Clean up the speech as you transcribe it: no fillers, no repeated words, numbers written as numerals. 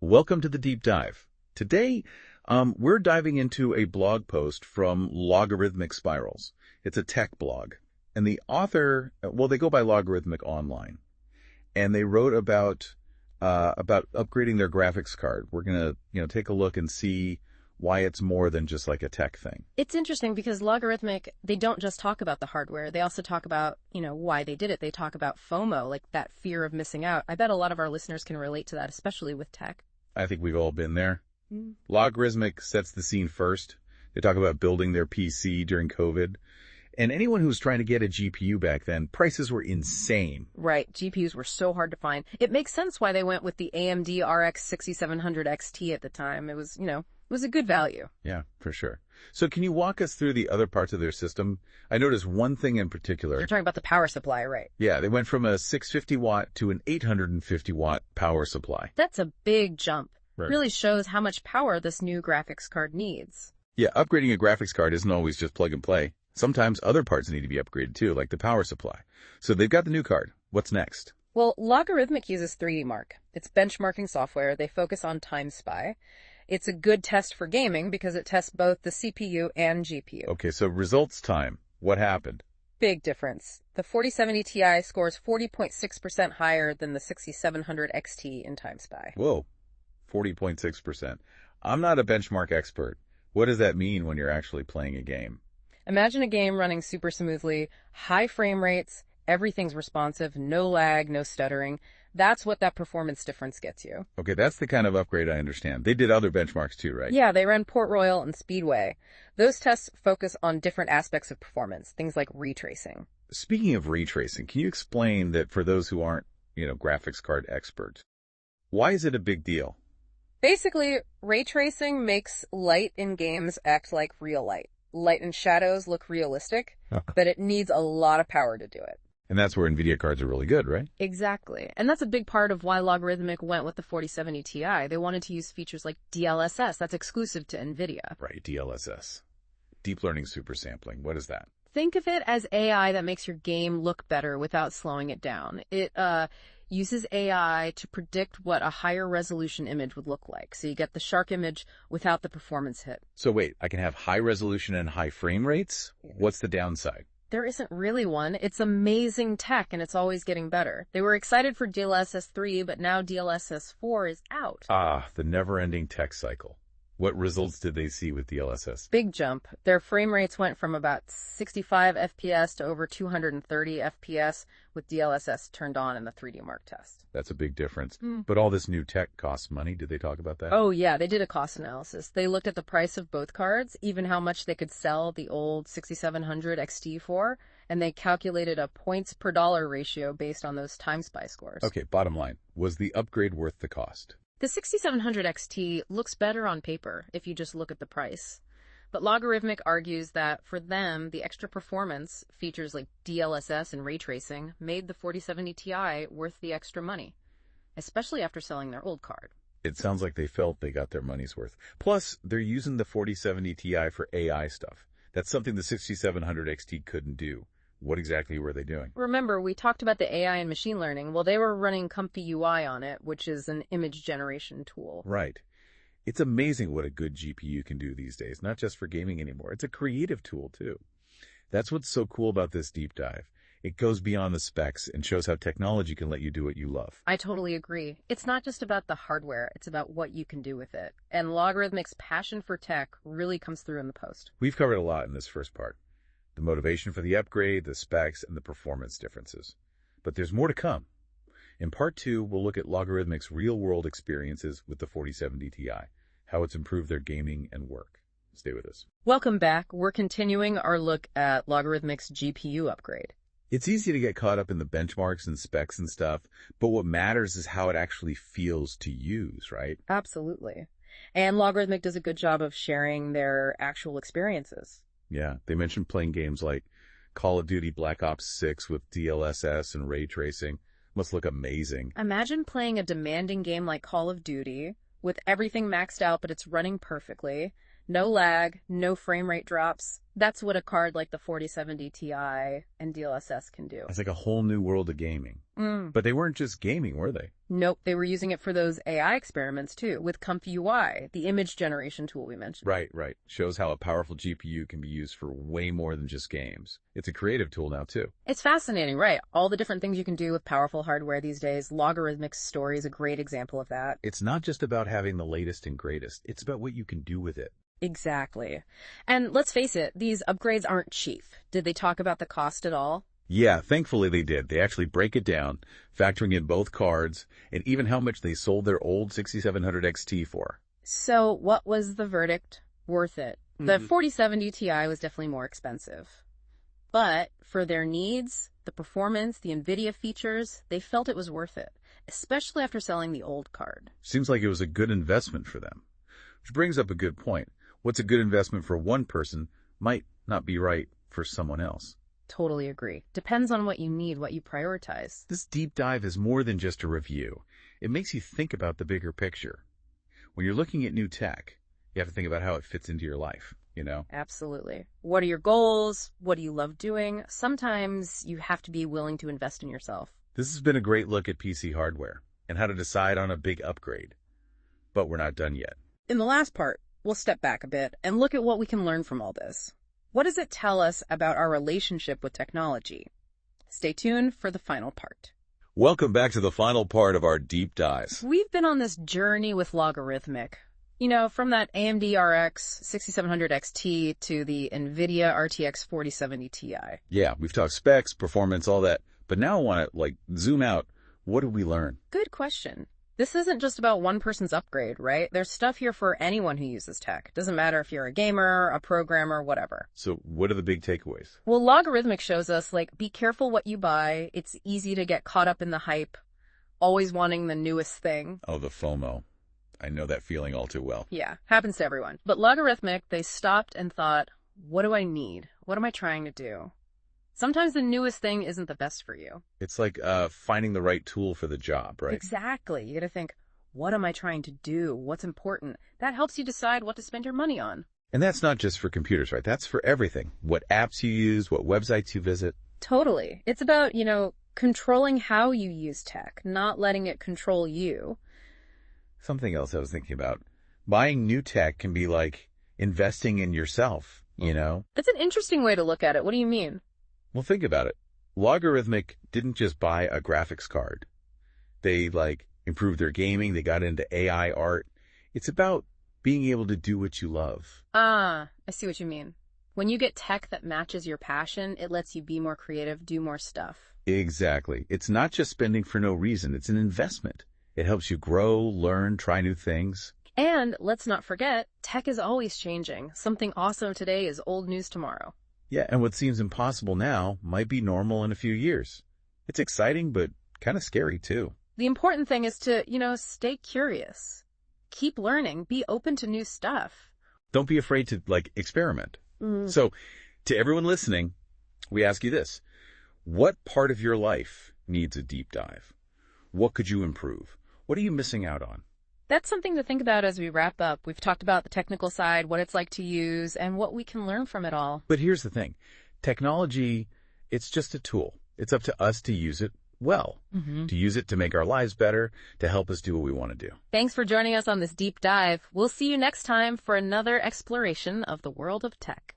Welcome to the deep dive. Today, we're diving into a blog post from Logarithmic Spirals. It's a tech blog. And the author, well, they go by Logarithmic Online. And they wrote about upgrading their graphics card. We're going to, take a look and see why it's more than just like a tech thing. It's interesting because Logarithmic, they don't just talk about the hardware. They also talk about, why they did it. They talk about FOMO, like that fear of missing out. I bet a lot of our listeners can relate to that, especially with tech. I think we've all been there. Logarithmic sets the scene first. They talk about building their PC during COVID. And anyone who was trying to get a GPU back then, prices were insane. Right. GPUs were so hard to find. It makes sense why they went with the AMD RX 6700 XT at the time. It was, it was a good value. Yeah, for sure. So can you walk us through the other parts of their system? I noticed one thing in particular. You're talking about the power supply, right? Yeah, they went from a 650 watt to an 850 watt power supply. That's a big jump. Right. Really shows how much power this new graphics card needs. Yeah, upgrading a graphics card isn't always just plug and play. Sometimes other parts need to be upgraded too, like the power supply. So they've got the new card. What's next? Well, Logarithmic uses 3D Mark. It's benchmarking software. They focus on Time Spy. It's a good test for gaming because it tests both the CPU and GPU. Okay, so results time. What happened? Big difference. The 4070 Ti scores 40.6% higher than the 6700 XT in Time Spy. Whoa, 40.6%. I'm not a benchmark expert. What does that mean when you're actually playing a game? Imagine a game running super smoothly, high frame rates, everything's responsive, no lag, no stuttering. That's what that performance difference gets you. Okay, that's the kind of upgrade I understand. They did other benchmarks too, right? Yeah, they ran Port Royal and Speedway. Those tests focus on different aspects of performance, things like ray tracing. Speaking of ray tracing, can you explain that for those who aren't, graphics card experts, why is it a big deal? Basically, ray tracing makes light in games act like real light. Light and shadows look realistic, but it needs a lot of power to do it. And that's where NVIDIA cards are really good, right? Exactly. And that's a big part of why Logarithmic went with the 4070 Ti. They wanted to use features like DLSS. That's exclusive to NVIDIA. Right, DLSS. Deep Learning Super Sampling. What is that? Think of it as AI that makes your game look better without slowing it down. It uses AI to predict what a higher resolution image would look like. So you get the shark image without the performance hit. So wait, I can have high resolution and high frame rates? What's the downside? There isn't really one. It's amazing tech, and it's always getting better. They were excited for DLSS 3, but now DLSS 4 is out. Ah, the never-ending tech cycle. What results did they see with DLSS? Big jump. Their frame rates went from about 65 FPS to over 230 FPS with DLSS turned on in the 3D Mark test. That's a big difference. But all this new tech costs money. Did they talk about that? Oh, yeah. They did a cost analysis. They looked at the price of both cards, even how much they could sell the old 6700 XT for, and they calculated a points per dollar ratio based on those Time Spy scores. Okay, bottom line. Was the upgrade worth the cost? The 6700 XT looks better on paper if you just look at the price. But Logarithmic argues that for them, the extra performance, features like DLSS and ray tracing, made the 4070 Ti worth the extra money, especially after selling their old card. It sounds like they felt they got their money's worth. Plus, they're using the 4070 Ti for AI stuff. That's something the 6700 XT couldn't do. What exactly were they doing? Remember, we talked about the AI and machine learning. Well, they were running Comfy UI on it, which is an image generation tool. Right. It's amazing what a good GPU can do these days, not just for gaming anymore. It's a creative tool, too. That's what's so cool about this deep dive. It goes beyond the specs and shows how technology can let you do what you love. I totally agree. It's not just about the hardware, it's about what you can do with it. And Logarithmic's passion for tech really comes through in the post. We've covered a lot in this first part. The motivation for the upgrade, the specs, and the performance differences. But there's more to come. In part 2, we'll look at Logarithmic's real-world experiences with the 4070 Ti, how it's improved their gaming and work. Stay with us. Welcome back. We're continuing our look at Logarithmic's GPU upgrade. It's easy to get caught up in the benchmarks and specs and stuff, but what matters is how it actually feels to use, right? Absolutely. And Logarithmic does a good job of sharing their actual experiences. Yeah, they mentioned playing games like Call of Duty Black Ops 6 with DLSS and ray tracing. Must look amazing. Imagine playing a demanding game like Call of Duty with everything maxed out, but it's running perfectly. No lag, no frame rate drops. That's what a card like the 4070 Ti and DLSS can do. It's like a whole new world of gaming. But they weren't just gaming, were they? Nope, they were using it for those AI experiments too, with Comfy UI, the image generation tool we mentioned. Right, right. Shows how a powerful GPU can be used for way more than just games. It's a creative tool now, too. It's fascinating, right? All the different things you can do with powerful hardware these days. Logarithmic Story is a great example of that. It's not just about having the latest and greatest. It's about what you can do with it. Exactly. And let's face it, these upgrades aren't cheap. Did they talk about the cost at all? Yeah, thankfully they did. They actually break it down, factoring in both cards and even how much they sold their old 6700 XT for. So what was the verdict? Worth it. The 4070 Ti was definitely more expensive. But for their needs, the performance, the NVIDIA features, they felt it was worth it, especially after selling the old card. Seems like it was a good investment for them. Which brings up a good point. What's a good investment for one person might not be right for someone else. Totally agree. Depends on what you need, what you prioritize. This deep dive is more than just a review. It makes you think about the bigger picture. When you're looking at new tech, you have to think about how it fits into your life, you know? Absolutely. What are your goals? What do you love doing? Sometimes you have to be willing to invest in yourself. This has been a great look at PC hardware and how to decide on a big upgrade. But we're not done yet. In the last part, we'll step back a bit and look at what we can learn from all this. What does it tell us about our relationship with technology? Stay tuned for the final part. Welcome back to the final part of our deep dives. We've been on this journey with Logarithmic. You know, from that AMD RX 6700 XT to the NVIDIA RTX 4070 Ti. Yeah, we've talked specs, performance, all that. But now I want to, zoom out. What did we learn? Good question. This isn't just about one person's upgrade, right? There's stuff here for anyone who uses tech. Doesn't matter if you're a gamer, a programmer, whatever. So what are the big takeaways? Well, Logarithmic shows us, be careful what you buy. It's easy to get caught up in the hype, always wanting the newest thing. Oh, the FOMO. I know that feeling all too well. Yeah, happens to everyone. But Logarithmic, they stopped and thought, what do I need? What am I trying to do? Sometimes the newest thing isn't the best for you. It's like finding the right tool for the job, right? Exactly. You got to think, what am I trying to do? What's important? That helps you decide what to spend your money on. And that's not just for computers, right? That's for everything. What apps you use, what websites you visit. Totally. It's about, controlling how you use tech, not letting it control you. Something else I was thinking about. Buying new tech can be like investing in yourself, you know? That's an interesting way to look at it. What do you mean? Well, think about it. Logarithmic didn't just buy a graphics card. They, improved their gaming. They got into AI art. It's about being able to do what you love. Ah, I see what you mean. When you get tech that matches your passion, it lets you be more creative, do more stuff. Exactly. It's not just spending for no reason. It's an investment. It helps you grow, learn, try new things. And let's not forget, tech is always changing. Something awesome today is old news tomorrow. Yeah, and what seems impossible now might be normal in a few years. It's exciting, but kind of scary, too. The important thing is to, stay curious. Keep learning. Be open to new stuff. Don't be afraid to, experiment. So, to everyone listening, we ask you this. What part of your life needs a deep dive? What could you improve? What are you missing out on? That's something to think about as we wrap up. We've talked about the technical side, what it's like to use, and what we can learn from it all. But here's the thing. Technology, it's just a tool. It's up to us to use it well, to use it to make our lives better, to help us do what we want to do. Thanks for joining us on this deep dive. We'll see you next time for another exploration of the world of tech.